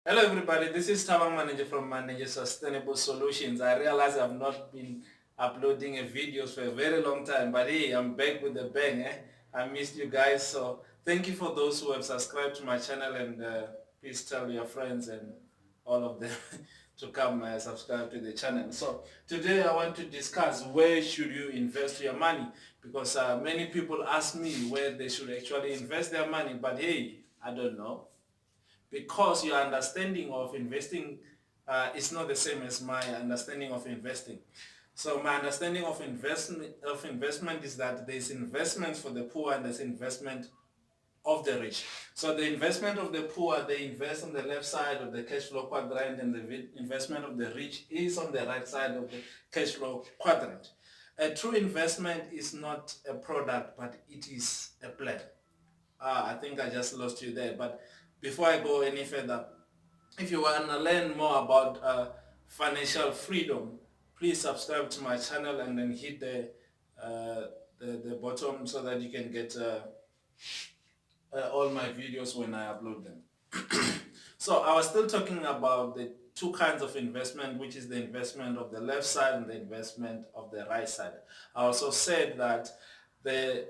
Hello everybody, this is Tabang Manager from Manager Sustainable Solutions. I realize I've not been uploading a videos for a very long time, but hey, I'm back with a bang. I missed you guys, so thank you for those who have subscribed to my channel, and please tell your friends and all of them to come subscribe to the channel. So today I want to discuss where should you invest your money, because many people ask me where they should actually invest their money, but hey, I don't know, because your understanding of investing is not the same as my understanding of investing. So my understanding of investment is that there's investment for the poor and there's investment of the rich. So the investment of the poor, they invest on the left side of the cash flow quadrant, and the investment of the rich is on the right side of the cash flow quadrant. A true investment is not a product, but it is a plan. I think I just lost you there. But before I go any further, if you want to learn more about financial freedom, please subscribe to my channel and then hit the bottom so that you can get all my videos when I upload them. So I was still talking about the two kinds of investment, which is the investment of the left side and the investment of the right side. I also said that the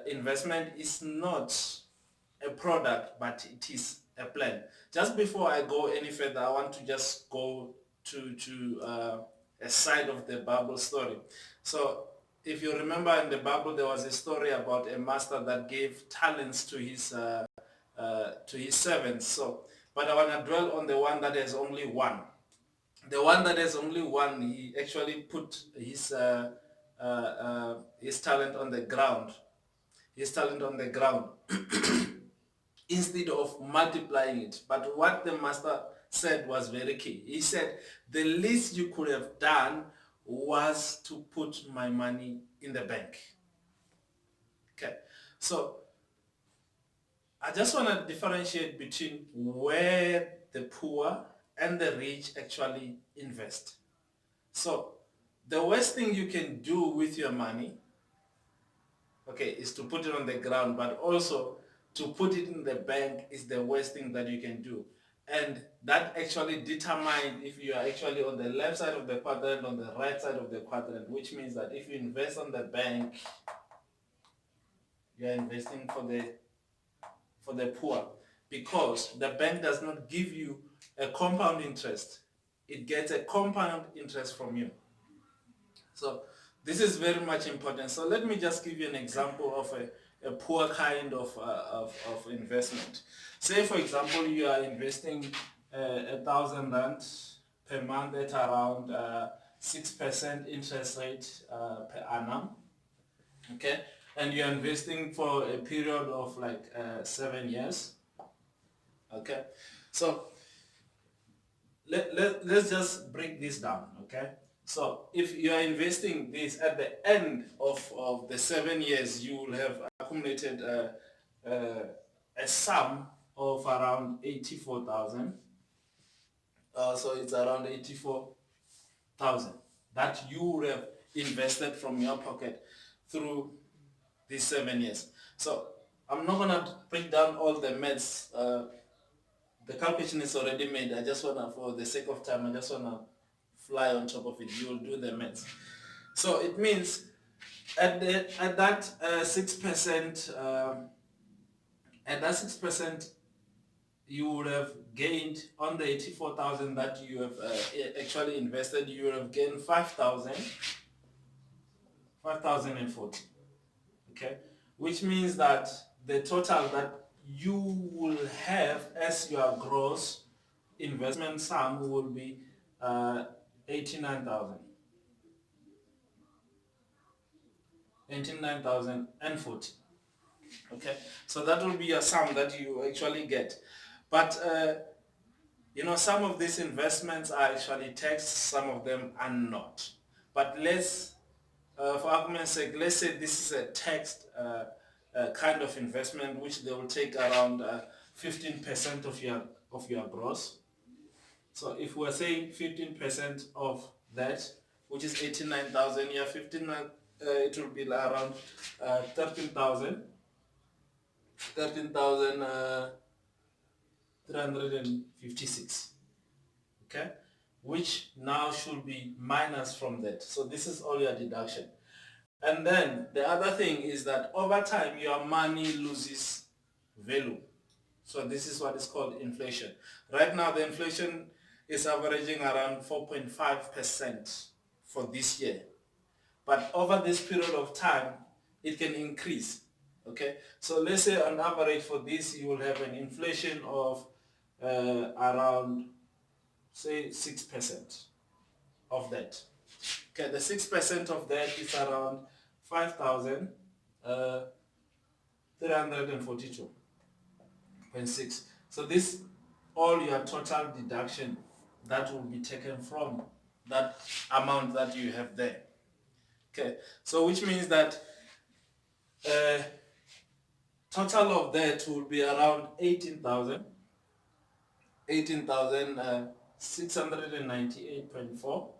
investment is not a product, but it is a plan. Just before I go any further, I want to just go to a side of the Bible story. So if you remember in the Bible, there was a story about a master that gave talents to his servants. So, but I want to dwell on the one that has only one. The one that has only one, he actually put his talent on the ground. His talent on the ground instead of multiplying it. But what the master said was very key. He said, the least you could have done was to put my money in the bank. Okay. So I just want to differentiate between where the poor and the rich actually invest. So the worst thing you can do with your money, okay, is to put it on the ground, but also to put it in the bank is the worst thing that you can do. And that actually determines if you are actually on the left side of the quadrant, on the right side of the quadrant, which means that if you invest on the bank, you are investing for the poor, because the bank does not give you a compound interest. It gets a compound interest from you. So this is very much important. So let me just give you an example of a poor kind of investment. Say for example, you are investing 1,000 rand per month at around 6% interest rate per annum. Okay, and you are investing for a period of like 7 years. Okay, so let's just break this down. Okay, so if you are investing this at the end of the 7 years, you will have accumulated a sum of around 84,000. So it's around 84,000 that you would have invested from your pocket through these 7 years. So I'm not gonna break down all the maths. The calculation is already made. I just wanna, for the sake of time, I just wanna fly on top of it. You will do the maths. So it means at that 6%, at that 6%, you would have gained on the 84,000 that you have actually invested. You would have gained 5,040. Okay, which means that the total that you will have as your gross investment sum will be 89,000. 89,040. Okay, so that will be a sum that you actually get. But some of these investments are actually taxed, some of them are not. But let's, for argument's sake, let's say this is a taxed kind of investment, which they will take around 15% of your gross. So if we're saying 15% of that, which is 89,000, yeah, 15, it will be around 13,000. 13,000 356, okay, which now should be minus from that. So this is all your deduction. And then the other thing is that over time your money loses value. So this is what is called inflation. Right now the inflation is averaging around 4.5% for this year. But over this period of time, it can increase. Okay, so let's say on average for this, you will have an inflation of around, say, 6% of that. Okay, the 6% of that is around 5,342.6. So this, all your total deduction that will be taken from that amount that you have there. Okay, so which means that total of that will be around 18,698.4.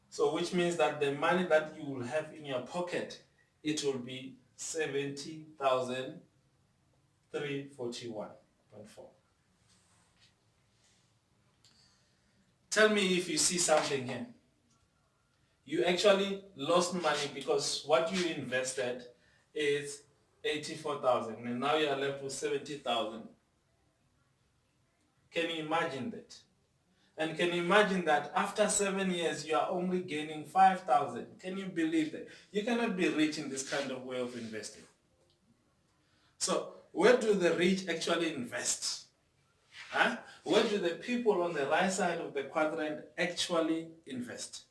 So which means that the money that you will have in your pocket, it will be 70,341.4. Tell me if you see something here. You actually lost money because what you invested is 84,000 and now you are left with 70,000. Can you imagine that? And can you imagine that after 7 years you are only gaining 5,000? Can you believe that? You cannot be rich in this kind of way of investing. So where do the rich actually invest? Huh? Where do the people on the right side of the quadrant actually invest?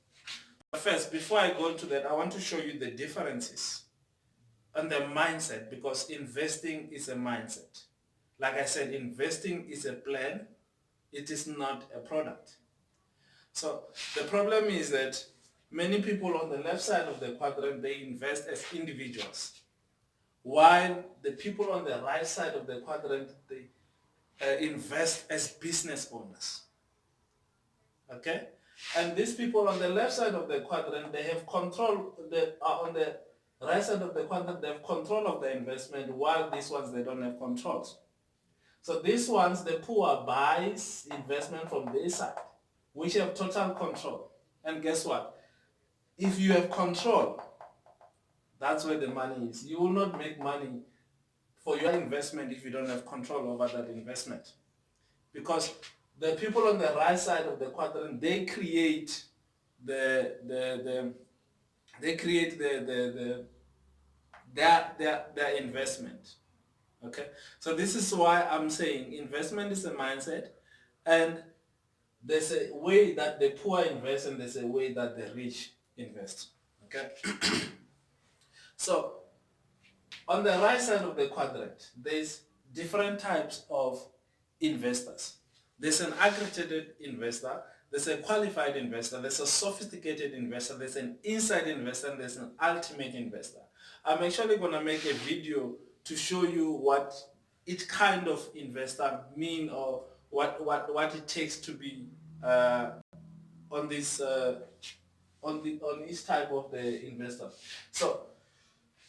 First, before I go into that, I want to show you the differences and the mindset, because investing is a mindset. Like I said, investing is a plan. It is not a product. So the problem is that many people on the left side of the quadrant, they invest as individuals, while the people on the right side of the quadrant, they invest as business owners. Okay? And these people on the left side of the quadrant, they have control, on the right side of the quadrant, they have control of the investment, while these ones, they don't have controls. So these ones, the poor buys investment from this side, which have total control. And guess what? If you have control, that's where the money is. You will not make money for your investment if you don't have control over that investment. Because the people on the right side of the quadrant, they create their investment. Okay, so this is why I'm saying investment is a mindset, and there's a way that the poor invest and there's a way that the rich invest. Okay, so on the right side of the quadrant, there's different types of investors. There's an accredited investor, there's a qualified investor, there's a sophisticated investor, there's an inside investor, and there's an ultimate investor. I'm actually going to make a video to show you what each kind of investor mean, or what it takes to be on this on each type of the investor. So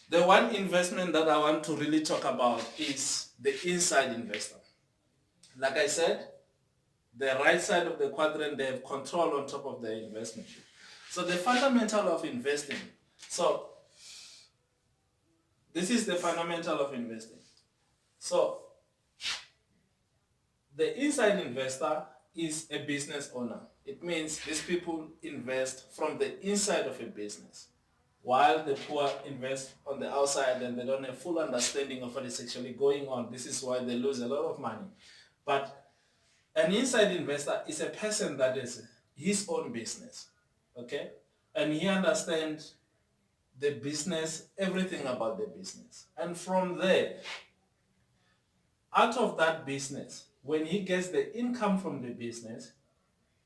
the one investment that I want to really talk about is the inside investor. Like I said, the right side of the quadrant, they have control on top of the investment. So the fundamental of investing. So this is the fundamental of investing. So the inside investor is a business owner. It means these people invest from the inside of a business, while the poor invest on the outside and they don't have full understanding of what is actually going on. This is why they lose a lot of money. But an inside investor is a person that is his own business, okay? And he understands the business, everything about the business. And from there, out of that business, when he gets the income from the business,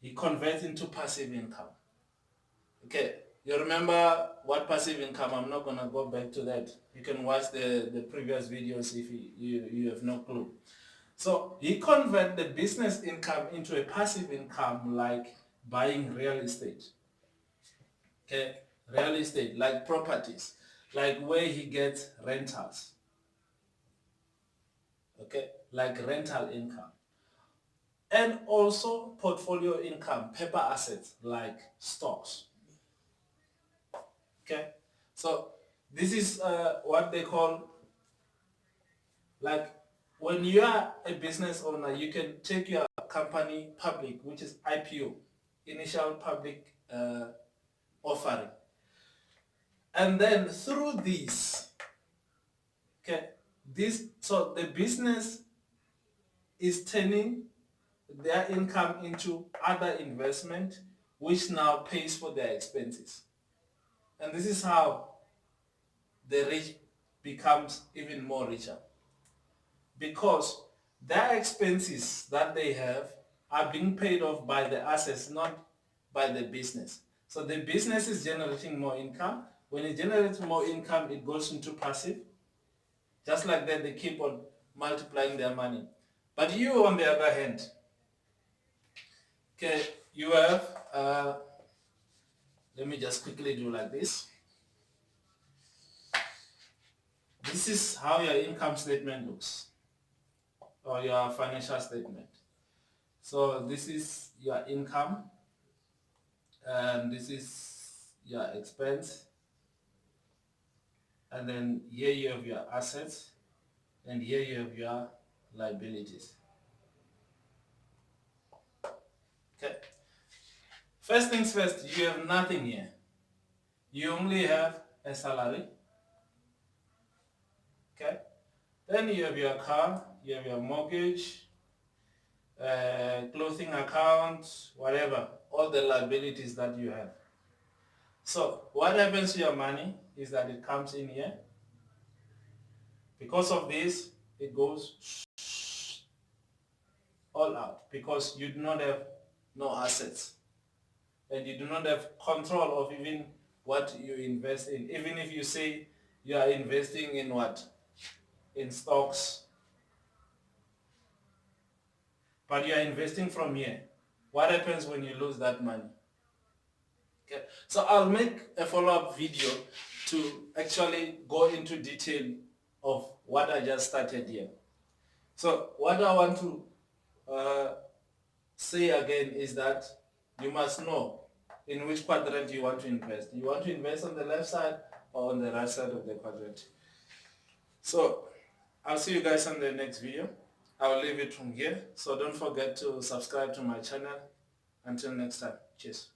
he converts into passive income. Okay, you remember what passive income? I'm not going to go back to that. You can watch the previous videos if you have no clue. So he converts the business income into a passive income, like buying real estate. Okay, real estate, like properties, like where he gets rentals. Okay, like rental income. and also portfolio income, paper assets like stocks. Okay, so this is what they call, like, when you are a business owner, you can take your company public, which is IPO, initial public offering. And then through this, okay, so the business is turning their income into other investment, which now pays for their expenses. And this is how the rich becomes even more richer, because their expenses that they have are being paid off by the assets, not by the business. So the business is generating more income. When it generates more income, it goes into passive. Just like that, they keep on multiplying their money. But you, on the other hand, okay, you have, let me just quickly do like this. This is how your income statement looks, or your financial statement. So this is your income, and this is your expense, and then here you have your assets, and here you have your liabilities. Okay. First things first, you have nothing here. You only have a salary. Okay. Then you have your car, you have your mortgage, clothing account, whatever, all the liabilities that you have. So what happens to your money is that it comes in here. Because of this, it goes all out, because you do not have no assets, and you do not have control of even what you invest in. Even if you say you are investing in what? In stocks, but you are investing from here. What happens when you lose that money? Okay, so I'll make a follow-up video to actually go into detail of what I just started here. So what I want to say again is that you must know in which quadrant you want to invest. You want to invest on the left side or on the right side of the quadrant. So I'll see you guys on the next video. I'll leave it from here. So don't forget to subscribe to my channel. Until next time. Cheers.